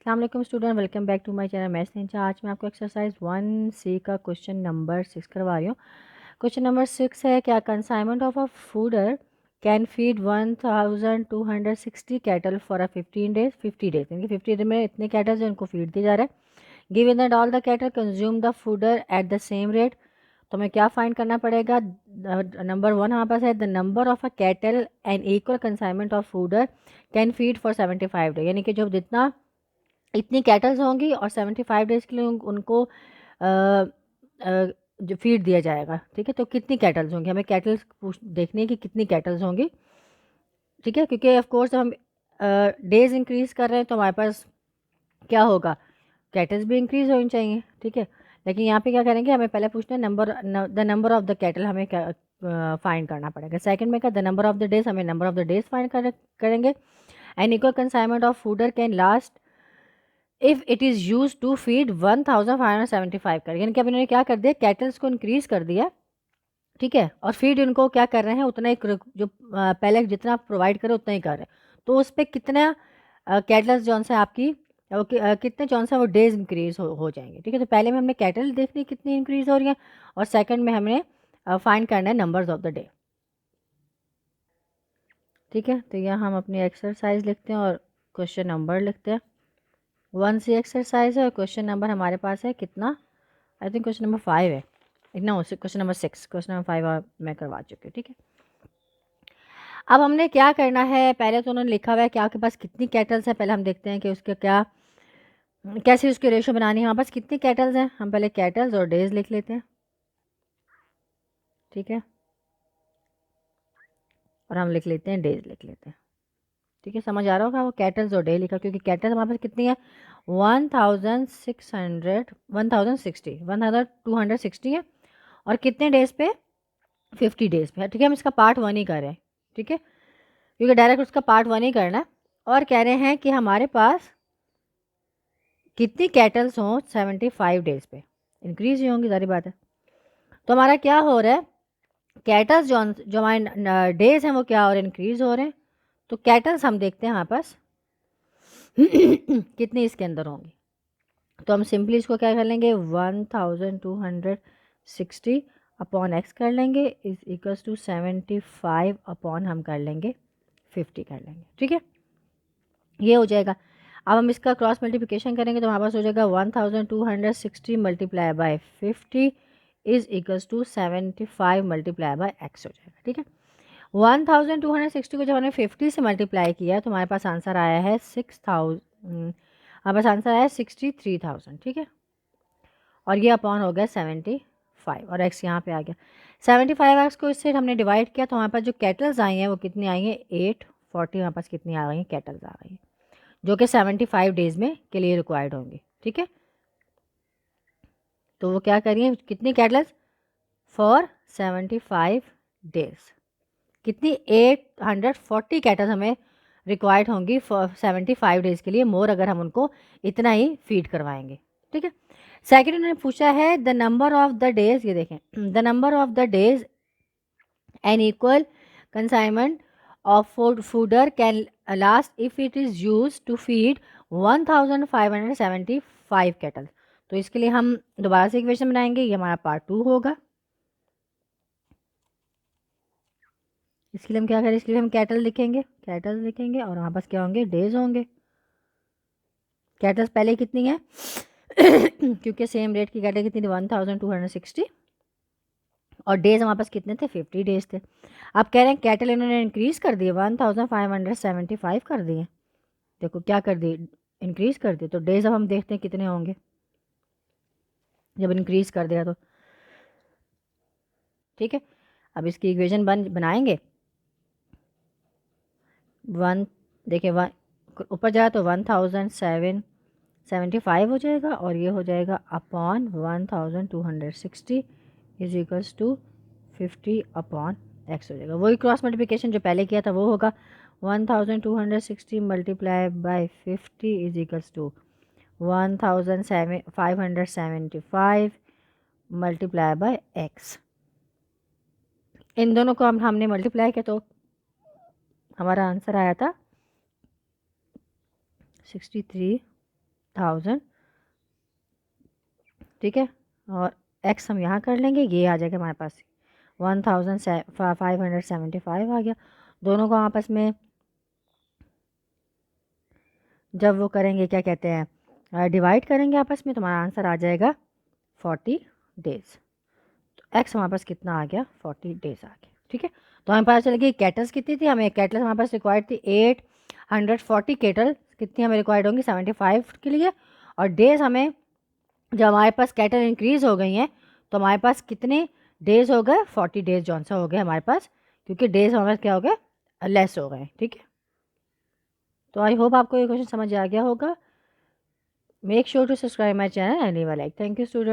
अस्सलाम वालेकुम student, welcome back to my channel maths ninja. आज मैं आपको एक्सरसाइज 1C का क्वेश्चन नंबर 6 करवा रही हूँ। क्वेश्चन नंबर 6 है, क्या consignment of a fodder can feed 1260 cattle for a 50 days यानी कि 50 डेज में इतने कैटल जो उनको फीड दिया जा रहा है। Given that all the cattle consume the fodder at the same rate, तो हमें क्या फाइंड करना पड़ेगा। नंबर 1 हमारे पास है, the number of a cattle and equal consignment of fodder can feed for 75 day, यानी कि जो जितना इतनी कैटल्स होंगी और 75 डेज़ के लिए उनको अ, जो फीड दिया जाएगा। ठीक है, तो कितनी कैटल्स होंगी, हमें कैटल्स देखनी है कि कितनी कैटल्स होंगी। ठीक है, क्योंकि ऑफ कोर्स हम डेज इंक्रीज़ कर रहे हैं तो हमारे पास क्या होगा, कैटल्स भी इंक्रीज़ होनी चाहिए। ठीक है, लेकिन यहाँ पे क्या करेंगे, हमें पहले पूछना है the number of the cattle हमें क्या फाइंड करना पड़ेगा। सेकंड में क्या, the number of the days, हमें number of the days find करेंगे। And equal consignment of fodder can last if it is use to feed 1575 कर, यानी कि अब इन्होंने क्या कर दिया, कैटल्स को इंक्रीज़ कर दिया। ठीक है, और फीड इनको क्या कर रहे हैं, उतना ही जो पहले जितना प्रोवाइड करे उतना ही कर रहे हैं। तो उस पर कितना कैटल्स जौन से आपकी कितने जौन सा वो डेज इंक्रीज हो जाएंगे। ठीक है, तो पहले में हमने कैटल देखनी कितनी इंक्रीज हो रही है, और सेकंड में हमने फाइंड करना है नंबर्स ऑफ द डे। ठीक है, तो यहाँ हम अपनी एक्सरसाइज लिखते हैं और क्वेश्चन नंबर लिखते हैं। 1C एक्सरसाइज है और क्वेश्चन नंबर हमारे पास है कितना, आई थिंक क्वेश्चन नंबर 5 है। No, question number 6, question number 5 मैं करवा चुकी हूँ। ठीक है, अब हमने क्या करना है, पहले तो उन्होंने लिखा हुआ है कि आपके पास कितनी कैटल्स हैं। पहले हम देखते हैं कि उसके क्या कैसे उसकी रेशो बनानी है। हमारे पास कितनी कैटल्स हैं, हम पहले कैटल्स और डेज लिख लेते हैं। ठीक है, और हम लिख लेते हैं डेज लिख लेते हैं। ठीक है, समझ आ रहा होगा वो कैटल्स और डे लिखा, क्योंकि कैटल्स हमारे पास कितनी है, 1600 1060 1260 है, और कितने डेज पे, 50 डेज पे। ठीक है, हम इसका पार्ट 1 ही कर रहे हैं। ठीक है, क्योंकि डायरेक्ट उसका पार्ट 1 ही करना है। और कह रहे हैं कि हमारे पास कितनी कैटल्स हों 75 डेज पे, इंक्रीज ही होंगी, सारी बात है। तो हमारा क्या हो रहा है, कैटल्स जो हमारे डेज हैं वो क्या और इंक्रीज हो रहे हैं। तो कैटल्स हम देखते हैं हमारे पास कितनी इसके अंदर होंगी। तो हम सिंपली इसको क्या कर लेंगे, 1260 अपॉन एक्स कर लेंगे इज इक्वल्स टू 75 अपॉन हम कर लेंगे 50 कर लेंगे। ठीक है, ये हो जाएगा। अब हम इसका क्रॉस मल्टीप्लिकेशन करेंगे तो हमारे पास हो जाएगा 1260 multiply by 50 is equals to 75 multiply by X हो जाएगा। ठीक है, 1260 को जब हमने 50 से मल्टीप्लाई किया तो हमारे पास आंसर आया है 6000, हमारे पास आंसर आया है 63,000। ठीक है, और ये अपॉन हो गया 75 और एक्स यहाँ पे आ गया। 75 एक्स को इससे हमने डिवाइड किया तो हमारे पास जो कैटल्स आई हैं वो कितनी आई हैं, 840 हमारे पास कितनी आ गई हैं, कैटल्स आ गई हैं, जो कि 75 डेज में के लिए रिक्वायर्ड होंगी। ठीक है, तो वो क्या करिए, कितनी कैटल्स फॉर 75 डेज, कितनी 840 कैटल्स हमें रिक्वायर्ड होंगी फॉर 75 डेज के लिए मोर, अगर हम उनको इतना ही फीड करवाएंगे। ठीक है, सेकेंड उन्होंने पूछा है the number of the days, ये देखें, the number of the days N equal consignment of fodder can last if it is use to feed 1575 cattle. तो इसके लिए हम दोबारा से इक्वेशन बनाएंगे, ये हमारा पार्ट 2 होगा। इसके लिए हम क्या करें, इसके लिए हम कैटल लिखेंगे, कैटल लिखेंगे और हमारे पास क्या होंगे, डेज होंगे। कैटल्स पहले कितनी है क्योंकि सेम रेट की कैटल कितनी थी, 1260, और डेज हमारे पास कितने थे, 50 डेज थे। अब कह रहे हैं कैटल इन्होंने इंक्रीज कर दिए, 1575 कर दिए। देखो क्या कर दिए, इंक्रीज कर दिए। तो डेज अब हम देखते हैं कितने होंगे जब इंक्रीज कर दिया तो। ठीक है, अब इसकी इक्वेशन बनाएंगे। वन, देखिए वन ऊपर जाए तो 1775 हो जाएगा, और ये हो जाएगा upon 1260 is equals to 50 upon X हो जाएगा। वही क्रॉस मल्टीप्लिकेशन जो पहले किया था वो होगा, 1260 multiply by 50 is equals to 1575 multiply by x. इन दोनों को हमने मल्टीप्लाई किया तो हमारा आंसर आया था 63 1000, ठीक है, और x हम यहाँ कर लेंगे, ये आ जाएगा हमारे पास 1575 आ गया। दोनों को आपस में जब वो करेंगे, क्या कहते हैं, डिवाइड करेंगे आपस में, तो हमारा आंसर आ जाएगा 40 डेज़। तो एक्स हमारे पास कितना आ गया, 40 डेज़ आ गया, ठीक है। तो हमें पता चल गया कैटल्स कितनी थी, हमें कैटल्स हमारे पास रिक्वायर्ड थी 840 कैटल, कितनी हमें रिक्वायर्ड होंगी 75 के लिए। और डेज़ हमें, जब हमारे पास कैटल इंक्रीज़ हो गई हैं तो हमारे पास कितने डेज़ हो गए, 40 डेज़ जौन सा हो गए हमारे पास, क्योंकि डेज़ हमारे पास क्या हो गए, लेस हो गए, ठीक है। तो आई होप आपको ये क्वेश्चन समझ आ गया होगा। Make sure to subscribe my channel and leave a like. Thank you student.